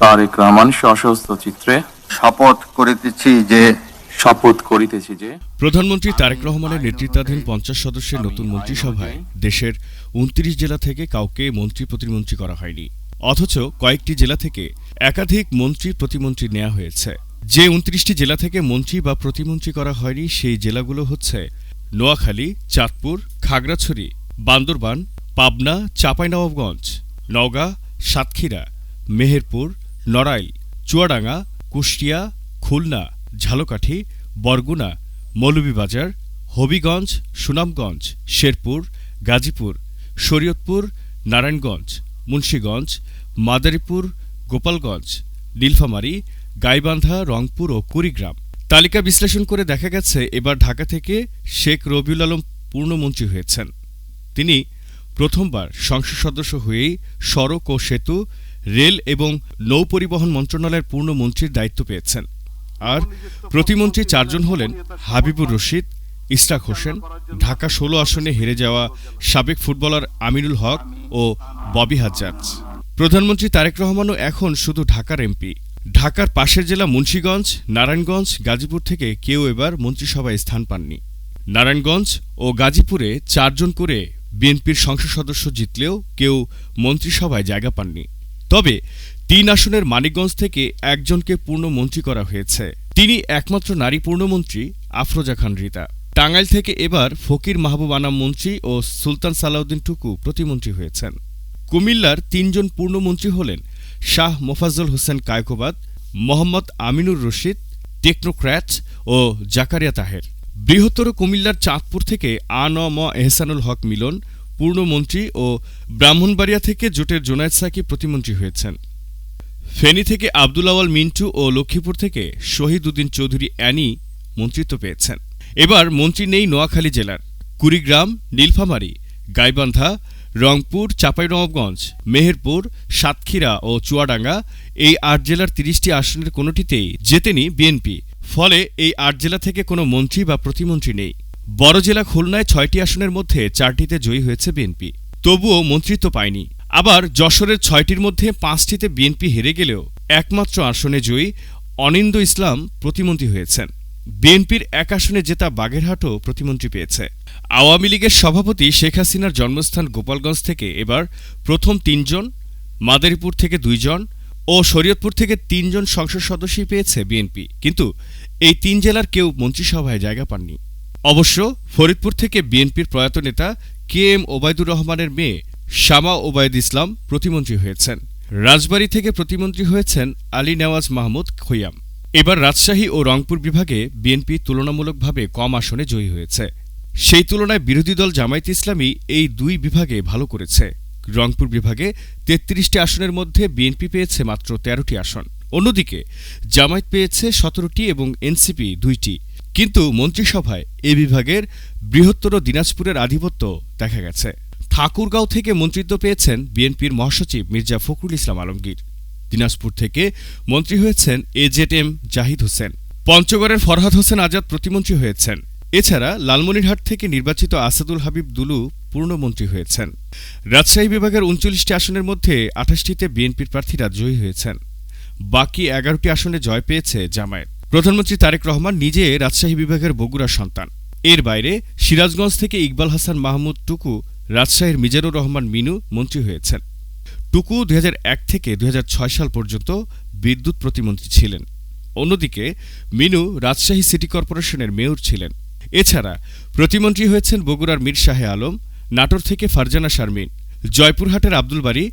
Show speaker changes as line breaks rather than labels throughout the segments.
তারেক রহমান সশস্ত্র চিত্রে
শপথ করিতেছি যে
প্রধানমন্ত্রী তারেক রহমানের নেতৃত্বাধীন ৫০ সদস্যের নতুন মন্ত্রিসভায় দেশের ২৯ জেলা থেকে কাউকে মন্ত্রী প্রতিমন্ত্রী করা হয়নি, অথচ কয়েকটি জেলা থেকে একাধিক মন্ত্রী প্রতিমন্ত্রী নেওয়া হয়েছে। যে ২৯টি জেলা থেকে মন্ত্রী বা প্রতিমন্ত্রী করা হয়নি সেই জেলাগুলো হচ্ছে নোয়াখালী, চাঁদপুর, খাগড়াছড়ি, বান্দরবান, পাবনা, চাঁপাইনবাবগঞ্জ, নওগাঁ, সাতক্ষীরা, মেহেরপুর, নড়াইল, চুয়াডাঙ্গা, কুষ্টিয়া, খুলনা, ঝালকাঠি, বরগুনা, মৌলভীবাজার, হবিগঞ্জ, সুনামগঞ্জ, শেরপুর, গাজীপুর, শরীয়তপুর, নারায়ণগঞ্জ, মুন্সিগঞ্জ, মাদারীপুর, গোপালগঞ্জ, নীলফামারী, গাইবান্ধা, রংপুর ও কুড়িগ্রাম। তালিকা বিশ্লেষণ করে দেখা গেছে এবার ঢাকা থেকে শেখ রবিউল আলম পূর্ণমন্ত্রী হয়েছেন। তিনি প্রথমবার সংসদ সদস্য হয়েই সড়ক ও সেতু, রেল এবং নৌ পরিবহন মন্ত্রণালয়ের পূর্ণমন্ত্রীর দায়িত্ব পেয়েছেন। আর প্রতিমন্ত্রী ৪ জন হলেন হাবিবুর রশিদ, ইশরাক হোসেন, ঢাকা ১৬ আসনে হেরে যাওয়া সাবেক ফুটবলার আমিনুল হক ও ববি হাজ্জাজ। প্রধানমন্ত্রী তারেক রহমানও এখন শুধু ঢাকার এমপি। ঢাকার পাশের জেলা মুন্সিগঞ্জ, নারায়ণগঞ্জ, গাজীপুর থেকে কেউ এবার মন্ত্রিসভায় স্থান পাননি। নারায়ণগঞ্জ ও গাজীপুরে ৪ জন করে বিএনপির সংসদ সদস্য জিতলেও কেউ মন্ত্রিসভায় জায়গা পাননি। তবে ৩ আসনের মানিকগঞ্জ থেকে একজনকে পূর্ণমন্ত্রী করা হয়েছে। তিনি একমাত্র নারী পূর্ণমন্ত্রী আফরোজা খান রিতা। টাঙ্গাইল থেকে এবার ফকির মাহবুব আনাম মন্ত্রী ও সুলতান সালাউদ্দিন টুকু প্রতিমন্ত্রী হয়েছেন। কুমিল্লার ৩ জন পূর্ণমন্ত্রী হলেন শাহ মোফাজ্জল হোসেন কায়কোবাদ, মোহাম্মদ আমিনুর রশিদ, টেকনোক্র্যাট ও জাকারিয়া তাহের। বৃহত্তর কুমিল্লার চাঁদপুর থেকে আ.ন.ম এহসানুল হক মিলন পূর্ণমন্ত্রী ও ব্রাহ্মণবাড়িয়া থেকে জোটের জোনায়েদ সাকি প্রতিমন্ত্রী হয়েছেন। ফেনী থেকে আব্দুল আওয়াল মিন্টু ও লক্ষ্মীপুর থেকে শহীদ উদ্দিন চৌধুরী অ্যানি মন্ত্রিত্ব পেয়েছেন। এবার মন্ত্রী নেই নোয়াখালী জেলার। কুড়িগ্রাম, নীলফামারী, গাইবান্ধা, রংপুর, চাঁপাইনবাবগঞ্জ, মেহেরপুর, সাতক্ষীরা ও চুয়াডাঙ্গা এই ৮ জেলার ৩০টি আসনের কোনোটিতেই জেতেনি বিএনপি। ফলে এই ৮ জেলা থেকে কোনো মন্ত্রী বা প্রতিমন্ত্রী নেই। বড় জেলা খুলনায় ৬টি আসনের মধ্যে ৪টিতে জয়ী হয়েছে বিএনপি, তবুও মন্ত্রিত্ব পায়নি। আবার যশোরের ৬টির মধ্যে ৫টিতে বিএনপি হেরে গেলেও একমাত্র আসনে জয়ী অনিন্দ ইসলাম প্রতিমন্ত্রী হয়েছেন। বিএনপির এক আসনে জেতা বাগেরহাটও প্রতিমন্ত্রী পেয়েছে। আওয়ামী লীগের সভাপতি শেখ হাসিনার জন্মস্থান গোপালগঞ্জ থেকে এবার প্রথম ৩ জন, মাদারীপুর থেকে ২ জন ও শরীয়তপুর থেকে ৩ জন সংসদ সদস্যই পেয়েছে বিএনপি, কিন্তু এই ৩ জেলার কেউ মন্ত্রিসভায় জায়গা পাননি। অবশ্য ফরিদপুর থেকে বিএনপির প্রয়াত নেতা কে.এম. ওবায়দুর রহমানের মেয়ে শামা ওবায়দ ইসলাম প্রতিমন্ত্রী হয়েছেন। রাজবাড়ী থেকে প্রতিমন্ত্রী হয়েছেন আলী নেওয়াজ মাহমুদ খৈয়াম। এবার রাজশাহী ও রংপুর বিভাগে বিএনপি তুলনামূলকভাবে কম আসনে জয়ী হয়েছে। সেই তুলনায় বিরোধী দল জামায়াতে ইসলামী এই ২ বিভাগে ভালো করেছে। রংপুর বিভাগে ৩৩টি আসনের মধ্যে বিএনপি পেয়েছে মাত্র ১৩টি আসন। অন্যদিকে জামায়াত পেয়েছে ১৭টি এবং এনসিপি ২টি। কিন্তু মন্ত্রিসভায় এ বিভাগের বৃহত্তর দিনাজপুরের আধিপত্য দেখা গেছে। ঠাকুরগাঁও থেকে মন্ত্রিত্ব পেয়েছেন বিএনপির মহাসচিব মির্জা ফখরুল ইসলাম আলমগীর। দিনাজপুর থেকে মন্ত্রী হয়েছেন এজেড.এম. জাহিদ হোসেন। পঞ্চগড়ের ফরহাদ হোসেন আজাদ প্রতিমন্ত্রী হয়েছেন। এছাড়া লালমনিরহাট থেকে নির্বাচিত আসাদুল হাবিব দুলু পূর্ণমন্ত্রী হয়েছেন। রাজশাহী বিভাগের ৩৯টি আসনের মধ্যে ২৮টিতে বিএনপির প্রার্থীরা জয়ী হয়েছেন। বাকি ১১টি আসনে জয় পেয়েছে জামায়াত। প্রধানমন্ত্রী তারেক রহমান নিজে রাজশাহী বিভাগের বগুড়ার সন্তান। এর বাইরে সিরাজগঞ্জ থেকে ইকবাল হাসান মাহমুদ টুকু, রাজশাহীর মিজানুর রহমান মিনু মন্ত্রী হয়েছেন। টুকু ২০০১ থেকে ২০০৬ সাল পর্যন্ত বিদ্যুৎ প্রতিমন্ত্রী ছিলেন। অন্যদিকে মিনু রাজশাহী সিটি কর্পোরেশনের মেয়র ছিলেন। এছাড়া প্রতিমন্ত্রী হয়েছেন বগুড়ার মীর শাহে আলম, নাটোর থেকে ফারজানা শারমিন, জয়পুরহাটের আব্দুল বারী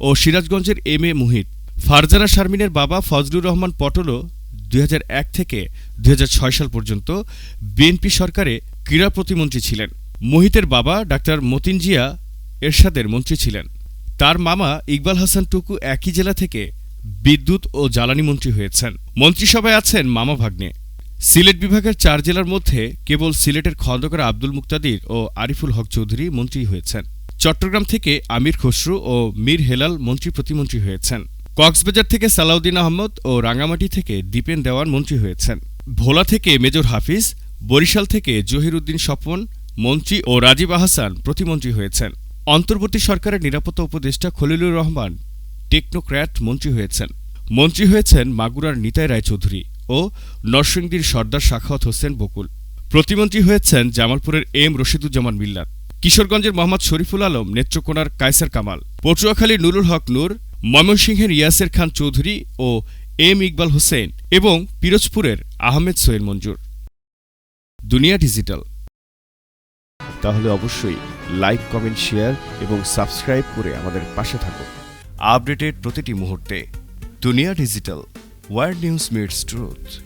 ও সিরাজগঞ্জের এম.এ. মুহিত। ফারজানা শারমিনের বাবা ফজলুর রহমান পটলও ২০০১ থেকে ২০০৬ সাল পর্যন্ত বিএনপি সরকারে ক্রীড়া প্রতিমন্ত্রী ছিলেন। মুহিতের বাবা ডাক্তার মতিন জিয়া এরশাদের মন্ত্রী ছিলেন। তার মামা ইকবাল হাসান টুকু একই জেলা থেকে বিদ্যুৎ ও জ্বালানি মন্ত্রী হয়েছেন। মন্ত্রিসভায় আছেন মামা ভাগ্নে। সিলেট বিভাগের ৪ জেলার মধ্যে কেবল সিলেটের খন্দকার আব্দুল মুক্তাদির ও আরিফুল হক চৌধুরী মন্ত্রী হয়েছেন। চট্টগ্রাম থেকে আমির খসরু ও মীর হেলাল মন্ত্রী প্রতিমন্ত্রী হয়েছেন। কক্সবাজার থেকে সালাউদ্দিন আহমদ ও রাঙ্গামাটি থেকে দীপেন দেওয়ান মন্ত্রী হয়েছেন। ভোলা থেকে মেজর হাফিজ, বরিশাল থেকে জহির উদ্দিন স্বপন মন্ত্রী ও রাজীব আহসান প্রতিমন্ত্রী হয়েছেন। অন্তর্বর্তী সরকারের নিরাপত্তা উপদেষ্টা খলিলুর রহমান টেকনোক্র্যাট মন্ত্রী হয়েছেন। মন্ত্রী হয়েছেন মাগুরার নিতাই রায়চৌধুরী ও নরসিংদীর সর্দার সাখাওয়াত হোসেন বকুল। প্রতিমন্ত্রী হয়েছেন জামালপুরের এম রশিদুজ্জামান মিল্লাত, কিশোরগঞ্জের মোহাম্মদ শরীফুল আলম, নেত্রকোনার কায়সার কামাল, পটুয়াখালীর নুরুল হক নূর, ময়মনসিংহের ইয়াসের খান চৌধুরী ও এম ইকবাল হোসেন এবং পিরোজপুরের আহমেদ সোহেল মঞ্জুর। দুনিয়া ডিজিটাল। তাহলে অবশ্যই লাইক, কমেন্ট, শেয়ার এবং সাবস্ক্রাইব করে আমাদের পাশে থাকুন আপডেটের প্রতিটি মুহূর্তে। দুনিয়া digital, world news meets truth.